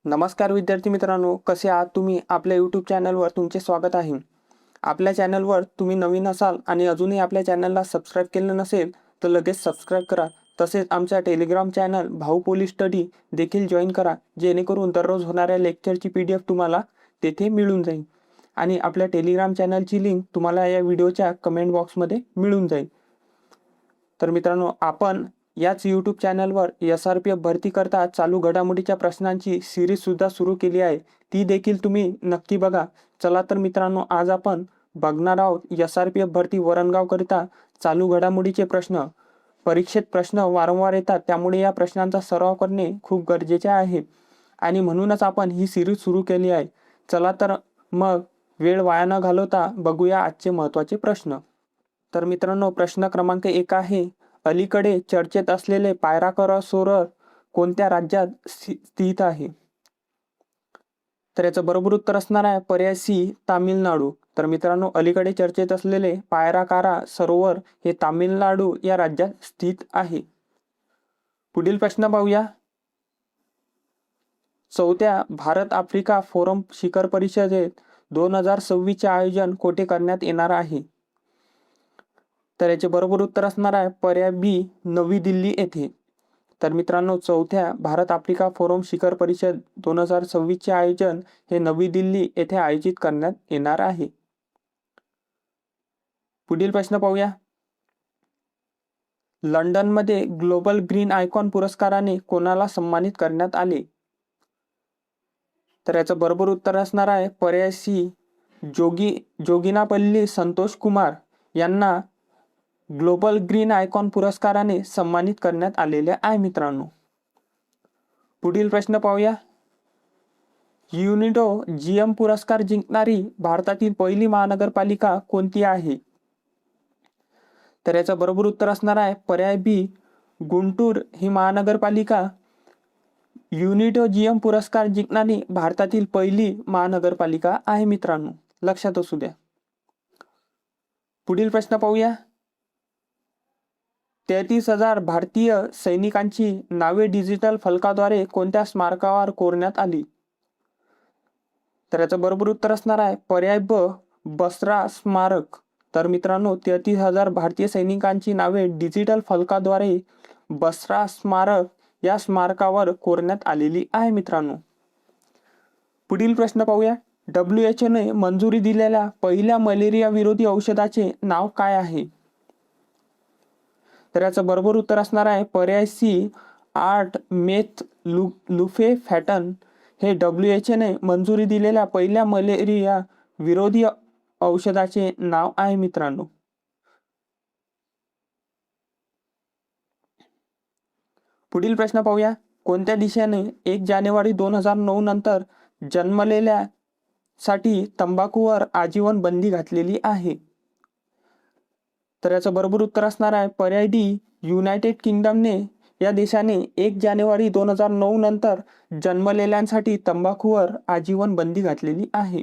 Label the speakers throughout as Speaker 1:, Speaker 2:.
Speaker 1: नमस्कार विद्यार्थी मित्रांनो, कसे आहात तुम्ही? आपल्या यूट्यूब चॅनलवर तुमचे स्वागत आहे. आपल्या चॅनलवर तुम्ही नवीन असाल आणि अजूनही आपल्या चॅनलला सबस्क्राईब केलं नसेल तर लगेच सबस्क्राईब करा. तसेच आमच्या टेलिग्राम चॅनल भाऊ पोलीस स्टडी देखील जॉईन करा, जेणेकरून दररोज होणाऱ्या लेक्चरची PDF तुम्हाला तेथे मिळून जाईल. आणि आपल्या टेलिग्राम चॅनलची लिंक तुम्हाला या व्हिडिओच्या कमेंट बॉक्समध्ये मिळून जाईल. तर मित्रांनो, आपण याच यूट्यूब चॅनलवर SRPF भरती करता चालू घडामोडीच्या प्रश्नांची सिरीज सुद्धा सुरू केली आहे. ती देखील तुम्ही नक्की बघा. चला तर मित्रांनो, आज आपण बघणार आहोत SRPF भरती वरणगाव करिता चालू घडामोडीचे प्रश्न. परीक्षेत प्रश्न वारंवार येतात, त्यामुळे या प्रश्नांचा सराव करणे खूप गरजेचे आहे आणि म्हणूनच आपण ही सिरीज सुरू केली आहे. चला तर मग वेळ वाया न घालवता बघूया आजचे महत्त्वाचे प्रश्न. तर मित्रांनो, प्रश्न क्रमांक 1 आहे, अलीकडे चर्चेत असलेले पायराकसरोवर कोणत्या राज्यात स्थित आहे? तर याचं बरोबर उत्तर असणार आहे पर्याय सी, तामिळनाडू. तर मित्रांनो, अलीकडे चर्चेत असलेले पायराकारा सरोवर हे तामिळनाडू या राज्यात स्थित आहे. पुढील प्रश्न पाहूया. चौथ्या भारत आफ्रिका फोरम शिखर परिषदेत 2026 चे आयोजन कोठे करण्यात येणार आहे? तर याचे बरोबर उत्तर असणार आहे पर्याय बी, नवी दिल्ली येथे. तर मित्रांनो, चौथ्या भारत आफ्रिका फोरम शिखर परिषद 2026 चे आयोजन हे नवी दिल्ली येथे आयोजित करण्यात येणार आहे. पुढील प्रश्न पाहूया. लंडनमध्ये ग्लोबल ग्रीन आयकॉन पुरस्काराने कोणाला सन्मानित करण्यात आले? तर याचं बरोबर उत्तर असणार आहे पर्याय सी, जोगिनापल्ली संतोष कुमार यांना ग्लोबल ग्रीन आयकॉन पुरस्काराने सन्मानित करण्यात आलेले आहे मित्रांनो. पुढील प्रश्न पाहूया. युनिडो GM पुरस्कार जिंकणारी भारतातील पहिली महानगरपालिका कोणती आहे? तर याचं बरोबर उत्तर असणार आहे पर्याय बी, गुंटूर ही महानगरपालिका युनिडो GM पुरस्कार जिंकणारी भारतातील पहिली महानगरपालिका आहे मित्रांनो, लक्षात असू द्या. पुढील प्रश्न पाहूया. 33,000 भारतीय सैनिकांची नावे डिजिटल फलकाद्वारे कोणत्या स्मारकावर कोरण्यात आली? तर याचं बरोबर उत्तर असणार आहे पर्याय ब, बसरा स्मारक. तर मित्रांनो, 33,000 भारतीय सैनिकांची नावे डिजिटल फलकाद्वारे बसरा स्मारक या स्मारकावर कोरण्यात आलेली आहे मित्रांनो. पुढील प्रश्न पाहूया. WHO ने मंजुरी दिलेल्या पहिल्या मलेरिया विरोधी औषधाचे नाव काय आहे? तर याचं बरोबर उत्तर असणार आहे पर्याय सी, 8 मेथ लुफेफॅटन हे WHO ने मंजुरी दिलेल्या पहिल्या मलेरिया विरोधी औषधाचे नाव आहे मित्रांनो. पुढील प्रश्न पाहूया. कोणत्या देशाने 1 जानेवारी 2009 नंतर जन्मलेल्या साठी तंबाखूवर आजीवन बंदी घातलेली आहे? तर याचं बरोबर उत्तर असणार आहे पर्याय डी, युनायटेड किंगडमने या देशाने 1 जानेवारी 2009 नंतर जन्मलेल्यांसाठी तंबाखूवर आजीवन बंदी घातलेली आहे.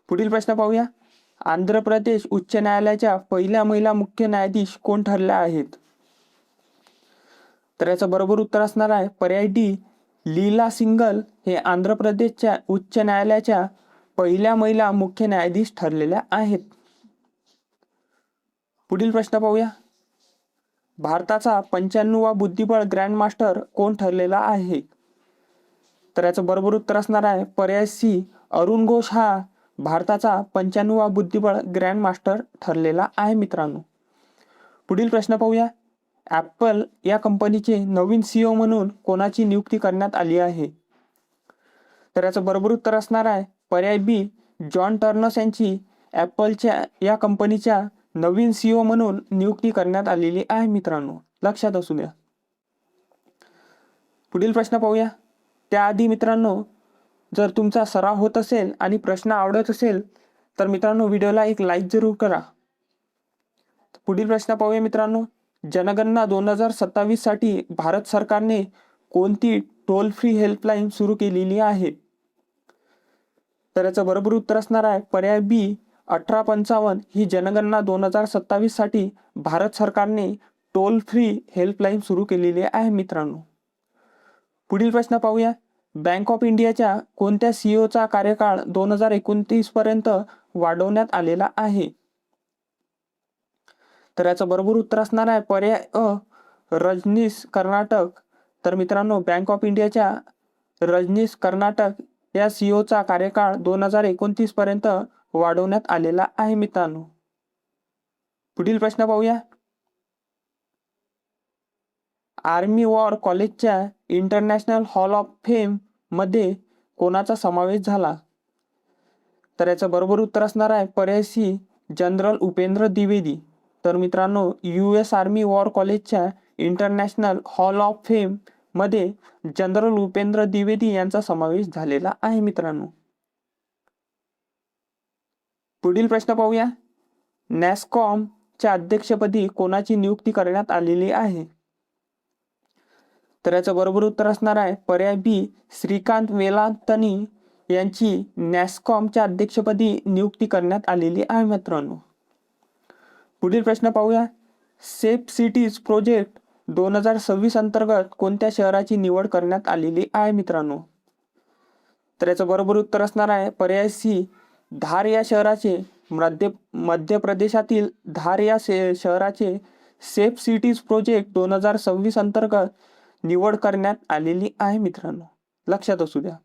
Speaker 1: पुढील प्रश्न पाहूया. आंध्र प्रदेश उच्च न्यायालयाच्या पहिल्या महिला मुख्य न्यायाधीश कोण ठरल्या आहेत? तर याचं बरोबर उत्तर असणार आहे पर्याय डी, लीला सिंगल हे आंध्र प्रदेशच्या उच्च न्यायालयाच्या पहिल्या महिला मुख्य न्यायाधीश ठरलेल्या आहेत. पुढील प्रश्न पाहूया. भारताचा 95वा बुद्धिबळ ग्रँडमास्टर कोण ठरलेला आहे? तर याचं बरोबर उत्तर असणार आहे पर्याय सी, अरुण घोष हा भारताचा 95वा बुद्धिबळ ग्रँडमास्टर ठरलेला आहे मित्रांनो. पुढील प्रश्न पाहूया. ॲपल या कंपनीचे नवीन CEO म्हणून कोणाची नियुक्ती करण्यात आली आहे? तर याचं बरोबर उत्तर असणार आहे पर्याय बी, जॉन टर्नस यांची ॲपलच्या या कंपनीच्या नवीन CEO म्हणून नियुक्ती करण्यात आलेली आहे मित्रांनो, लक्षात असू द्या. पुढील प्रश्न पाहूया. त्याआधी मित्रांनो, जर तुमचा सराव होत असेल आणि प्रश्न आवडत असेल तर मित्रांनो, व्हिडिओला एक लाईक जरूर करा. पुढील प्रश्न पाहूया मित्रांनो. जनगणना 2027 साठी भारत सरकारने कोणती टोल फ्री हेल्पलाईन सुरू केलेली आहे? तर याचं बरोबर उत्तर असणार आहे पर्याय बी, 1855 ही जनगणना 2027 साठी भारत सरकारने टोल फ्री हेल्पलाईन सुरू केलेली आहे मित्रांनो. पुढील प्रश्न पाहूया. बँक ऑफ इंडियाच्या कोणत्या सीईओचा कार्यकाळ 2029 पर्यंत वाढवण्यात आलेला आहे? तर याचं बरोबर उत्तर असणार आहे पर्याय अ, रजनीश कर्नाटक. तर मित्रांनो, बँक ऑफ इंडियाच्या रजनीश कर्नाटक या सीईओचा कार्यकाळ 2029 पर्यंत वाढवण्यात आलेला आहे मित्रांनो. पुढील प्रश्न पाहूया. आर्मी वॉर कॉलेजच्या इंटरनॅशनल हॉल ऑफ फेम मध्ये कोणाचा समावेश झाला? तर याचं बरोबर उत्तर असणार आहे पर्याय सी, जनरल उपेंद्र द्विवेदी. तर मित्रांनो, US आर्मी वॉर कॉलेजच्या इंटरनॅशनल हॉल ऑफ फेम मध्ये जनरल उपेंद्र द्विवेदी यांचा समावेश झालेला आहे मित्रांनो. पुढील प्रश्न पाहूया. नॅस्कॉमच्या अध्यक्षपदी कोणाची नियुक्ती करण्यात आलेली आहे? तर याचं बरोबर उत्तर असणार आहे पर्याय बी, श्रीकांत वेलांतनी यांची नॅस्कॉमच्या अध्यक्षपदी नियुक्ती करण्यात आलेली आहे मित्रांनो. पुढील प्रश्न पाहूया. सेफ सिटीज प्रोजेक्ट 2026 अंतर्गत कोणत्या शहराची निवड करण्यात आलेली आहे मित्रांनो? तर याचं बरोबर उत्तर असणार आहे पर्याय सी, धार या शहराचे मध्य प्रदेशातील धार या शहराचे सेफ सिटीज प्रोजेक्ट 2026 अंतर्गत निवड करण्यात आलेली आहे मित्रांनो. लक्षात असू द्या.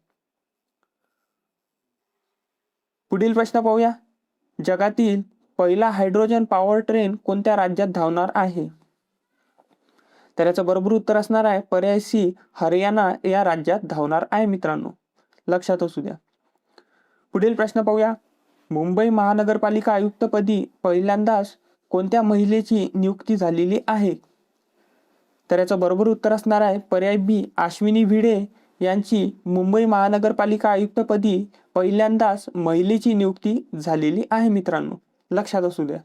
Speaker 1: पुढील प्रश्न पाहूया. जगातील पहिला हायड्रोजन पॉवर ट्रेन कोणत्या राज्यात धावणार आहे? तर याचं बरोबर उत्तर असणार आहे पर्याय सी, हरियाणा या राज्यात धावणार आहे मित्रांनो. लक्षात असू द्या. पुढील प्रश्न पाहूया. मुंबई महानगरपालिका आयुक्तपदी पहिल्यांदाच कोणत्या महिलेची नियुक्ती झालेली आहे? तर याचं बरोबर उत्तर असणार आहे पर्याय बी, अश्विनी भिडे यांची मुंबई महानगरपालिका आयुक्तपदी पहिल्यांदाच महिलेची नियुक्ती झालेली आहे मित्रांनो. लक्षात असू द्या.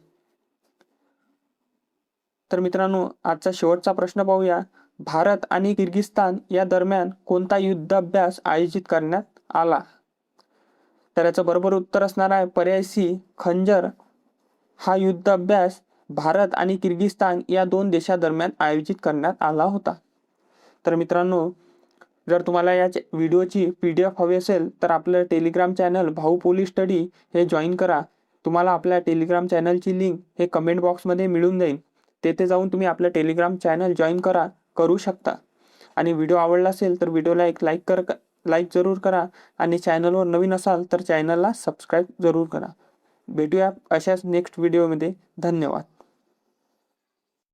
Speaker 1: तर मित्रांनो, आजचा शेवटचा प्रश्न पाहूया. भारत आणि किर्गिस्तान या दरम्यान कोणता युद्धाभ्यास आयोजित करण्यात आला? तर याचं बरोबर उत्तर असणार आहे पर्याय सी, खंजर. हा युद्धाभ्यास भारत आणि किर्गिस्तान या दोन देशादरम्यान आयोजित करण्यात आला होता. तर मित्रांनो, जर तुम्हाला या व्हिडिओची PDF हवी असेल तर आपलं टेलिग्राम चॅनल भाऊ पोलीस स्टडी हे जॉईन करा. तुम्हाला आपल्या टेलिग्राम चॅनलची लिंक हे कमेंट बॉक्समध्ये मिळून जाईल. तेथे जाऊन तुम्ही आपलं टेलिग्राम चॅनल जॉईन करू शकता. आणि व्हिडिओ आवडला असेल तर व्हिडिओला एक लाईक जरूर करा. आणि चॅनलवर नवीन असाल तर चॅनलला सबस्क्राईब जरूर करा. भेटूया अशाच नेक्स्ट व्हिडिओमध्ये. धन्यवाद.